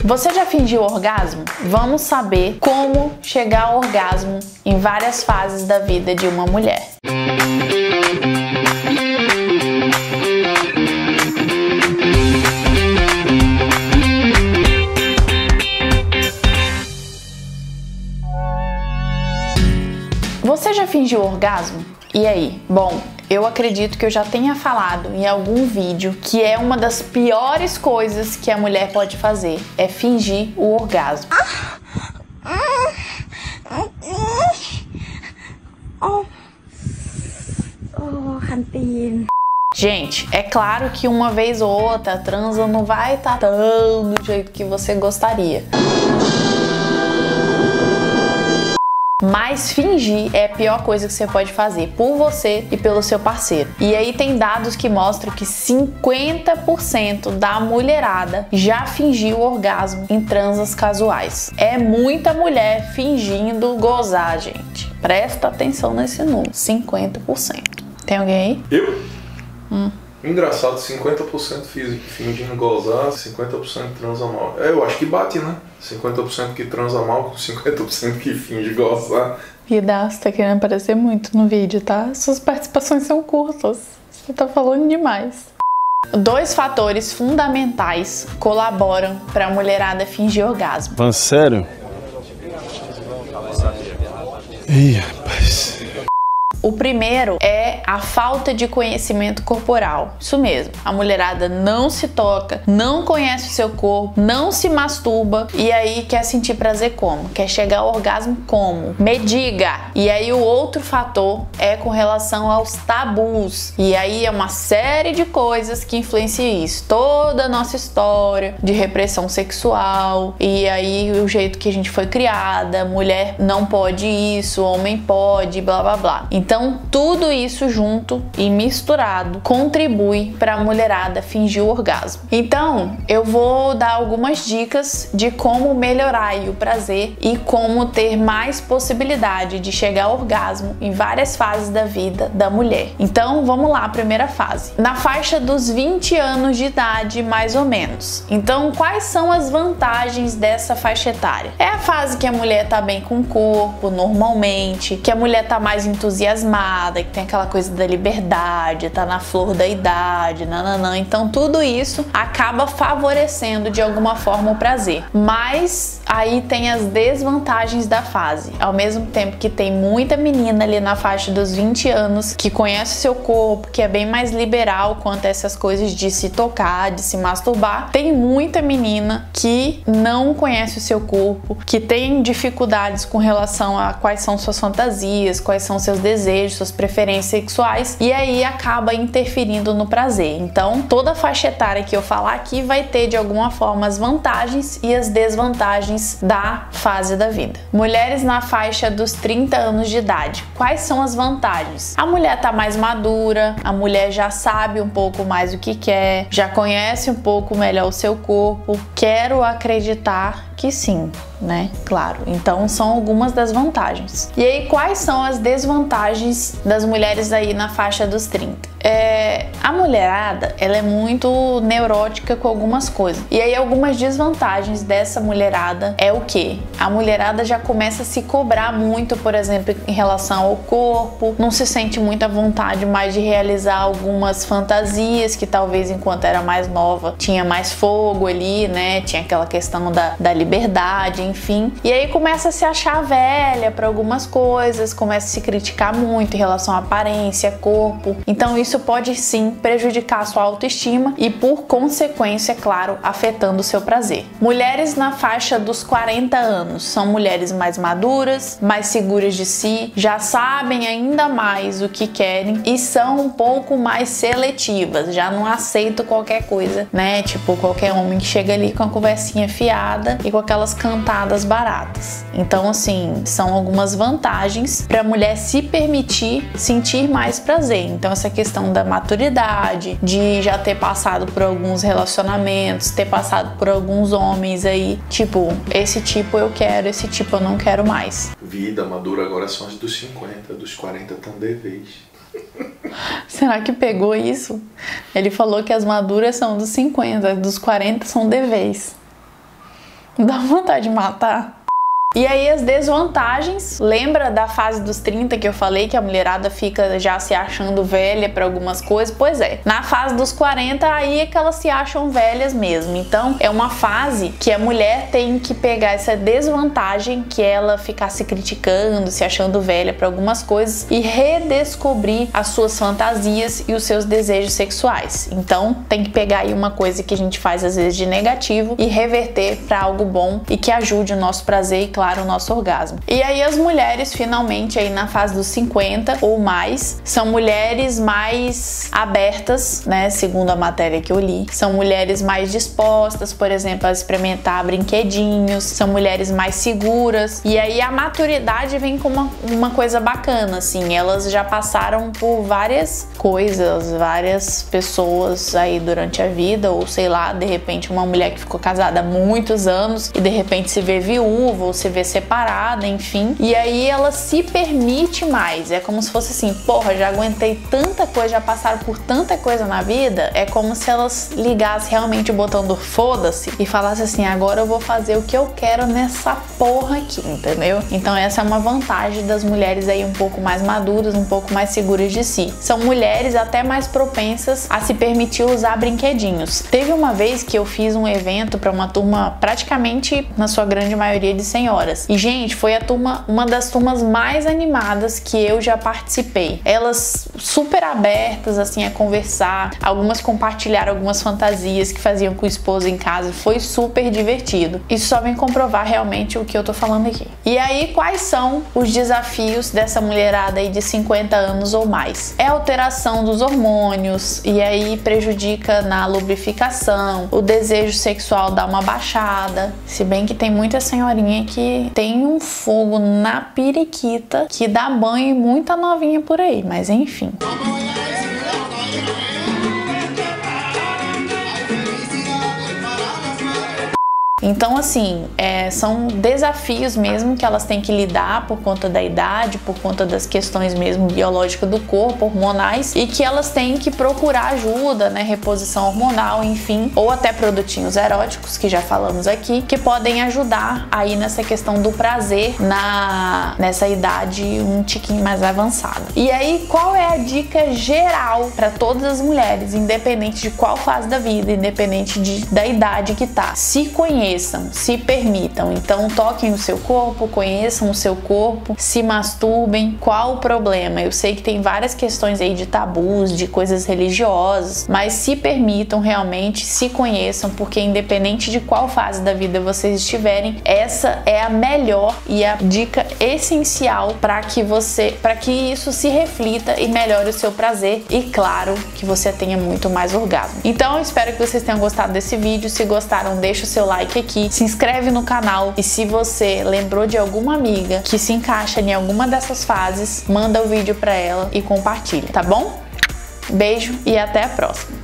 Você já fingiu orgasmo? Vamos saber como chegar ao orgasmo em várias fases da vida de uma mulher. Você já fingiu orgasmo? E aí? Bom, eu acredito que eu já tenha falado em algum vídeo que é uma das piores coisas que a mulher pode fazer, é fingir o orgasmo. Gente, é claro que uma vez ou outra a transa não vai estar tão do jeito que você gostaria. Mas fingir é a pior coisa que você pode fazer por você e pelo seu parceiro. E aí tem dados que mostram que 50% da mulherada já fingiu orgasmo em transas casuais. É muita mulher fingindo gozar, gente. Presta atenção nesse número, 50%. Tem alguém aí? Eu? Engraçado, 50% fingindo gozar, 50% transa mal. Eu acho que bate, né? 50% que transa mal com 50% que finge gozar. Vida, você tá querendo aparecer muito no vídeo, tá? Suas participações são curtas. Você tá falando demais. Dois fatores fundamentais colaboram para a mulherada fingir orgasmo. Falando sério? Ih, rapaz. O primeiro é a falta de conhecimento corporal. Isso mesmo, a mulherada não se toca, não conhece o seu corpo, não se masturba e aí quer sentir prazer como? Quer chegar ao orgasmo como? Me diga! E aí o outro fator é com relação aos tabus. E aí é uma série de coisas que influenciam isso. Toda a nossa história de repressão sexual e aí o jeito que a gente foi criada, mulher não pode isso, homem pode, blá blá blá. Então, tudo isso junto e misturado contribui para a mulherada fingir o orgasmo. Então, eu vou dar algumas dicas de como melhorar aí o prazer e como ter mais possibilidade de chegar ao orgasmo em várias fases da vida da mulher. Então, vamos lá, primeira fase. Na faixa dos 20 anos de idade, mais ou menos. Então, quais são as vantagens dessa faixa etária? É a fase que a mulher tá bem com o corpo, normalmente, que a mulher tá mais entusiasmada, que tem aquela coisa da liberdade, tá na flor da idade, nananã. Então tudo isso acaba favorecendo de alguma forma o prazer. Mas aí tem as desvantagens da fase. Ao mesmo tempo que tem muita menina ali na faixa dos 20 anos que conhece o seu corpo, que é bem mais liberal quanto a essas coisas de se tocar, de se masturbar, tem muita menina que não conhece o seu corpo, que tem dificuldades com relação a quais são suas fantasias, quais são seus desejos, suas preferências sexuais, e aí acaba interferindo no prazer. Então, toda faixa etária que eu falar aqui vai ter de alguma forma as vantagens e as desvantagens da fase da vida. Mulheres na faixa dos 30 anos de idade. Quais são as vantagens? A mulher tá mais madura, a mulher já sabe um pouco mais o que quer, já conhece um pouco melhor o seu corpo. Quero acreditar que sim, né? Claro. Então são algumas das vantagens. E aí, quais são as desvantagens das mulheres aí na faixa dos 30? A mulherada, ela é muito neurótica com algumas coisas. E aí, algumas desvantagens dessa mulherada é o quê? A mulherada já começa a se cobrar muito, por exemplo, em relação ao corpo, não se sente muita vontade mais de realizar algumas fantasias que talvez enquanto era mais nova tinha mais fogo ali, né? Tinha aquela questão da liberdade, enfim. E aí começa a se achar velha para algumas coisas, começa a se criticar muito em relação à aparência, corpo. Então isso pode sim prejudicar a sua autoestima e, por consequência, claro, afetando o seu prazer. Mulheres na faixa dos 40 anos são mulheres mais maduras, mais seguras de si, já sabem ainda mais o que querem e são um pouco mais seletivas, já não aceitam qualquer coisa, né? Tipo, qualquer homem que chega ali com a conversinha fiada e com aquelas cantadas baratas. Então, assim, são algumas vantagens para a mulher se permitir sentir mais prazer. Então, essa questão da maturidade, de já ter passado por alguns relacionamentos, ter passado por alguns homens aí, tipo, esse tipo eu quero, esse tipo eu não quero mais. Vida madura agora são as dos 50, dos 40 estão de vez. Será que pegou isso? Ele falou que as maduras são dos 50, dos 40 são de vez. Dá vontade de matar. E aí as desvantagens, lembra da fase dos 30 que eu falei que a mulherada fica já se achando velha para algumas coisas? Pois é, na fase dos 40 aí é que elas se acham velhas mesmo. Então é uma fase que a mulher tem que pegar essa desvantagem, que é ela ficar se criticando, se achando velha para algumas coisas, e redescobrir as suas fantasias e os seus desejos sexuais. Então tem que pegar aí uma coisa que a gente faz às vezes de negativo e reverter para algo bom e que ajude o nosso prazer e claro, o nosso orgasmo. E aí as mulheres finalmente aí na fase dos 50 ou mais são mulheres mais abertas, né, segundo a matéria que eu li. São mulheres mais dispostas, por exemplo, a experimentar brinquedinhos, são mulheres mais seguras. E aí a maturidade vem com uma coisa bacana, assim, elas já passaram por várias coisas, várias pessoas aí durante a vida, ou sei lá, de repente uma mulher que ficou casada há muitos anos e de repente se vê viúva ou se vê separada, enfim. E aí ela se permite mais. É como se fosse assim, porra, já aguentei tanta coisa, já passaram por tanta coisa na vida. É como se elas ligassem realmente o botão do foda-se e falassem assim, agora eu vou fazer o que eu quero nessa porra aqui, entendeu? Então essa é uma vantagem das mulheres aí um pouco mais maduras, um pouco mais seguras de si. São mulheres até mais propensas a se permitir usar brinquedinhos. Teve uma vez que eu fiz um evento para uma turma praticamente, na sua grande maioria, de senhoras. E, gente, foi uma das turmas mais animadas que eu já participei. Elas super abertas, assim, a conversar. Algumas compartilharam algumas fantasias que faziam com o esposo em casa. Foi super divertido. Isso só vem comprovar realmente o que eu tô falando aqui. E aí, quais são os desafios dessa mulherada aí de 50 anos ou mais? É a alteração dos hormônios, e aí prejudica na lubrificação, o desejo sexual dá uma baixada. Se bem que tem muita senhorinha que tem um fogo na periquita que dá banho em muita novinha por aí, mas enfim. Então, assim, são desafios mesmo que elas têm que lidar por conta da idade, por conta das questões mesmo biológicas do corpo, hormonais, e que elas têm que procurar ajuda, né, reposição hormonal, enfim, ou até produtinhos eróticos, que já falamos aqui, que podem ajudar aí nessa questão do prazer nessa idade um tiquinho mais avançada. E aí, qual é a dica geral para todas as mulheres, independente de qual fase da vida, independente da idade que tá? Se conheçam, se permitam. Então toquem o seu corpo, conheçam o seu corpo, se masturbem. Qual o problema? Eu sei que tem várias questões aí de tabus, de coisas religiosas, mas se permitam realmente, se conheçam, porque independente de qual fase da vida vocês estiverem, essa é a melhor e a dica essencial para que isso se reflita e melhore o seu prazer e, claro, que você tenha muito mais orgasmo. Então eu espero que vocês tenham gostado desse vídeo. Se gostaram, deixa o seu like aqui, se inscreve no canal, e se você lembrou de alguma amiga que se encaixa em alguma dessas fases, manda o vídeo pra ela e compartilha, tá bom? Beijo e até a próxima!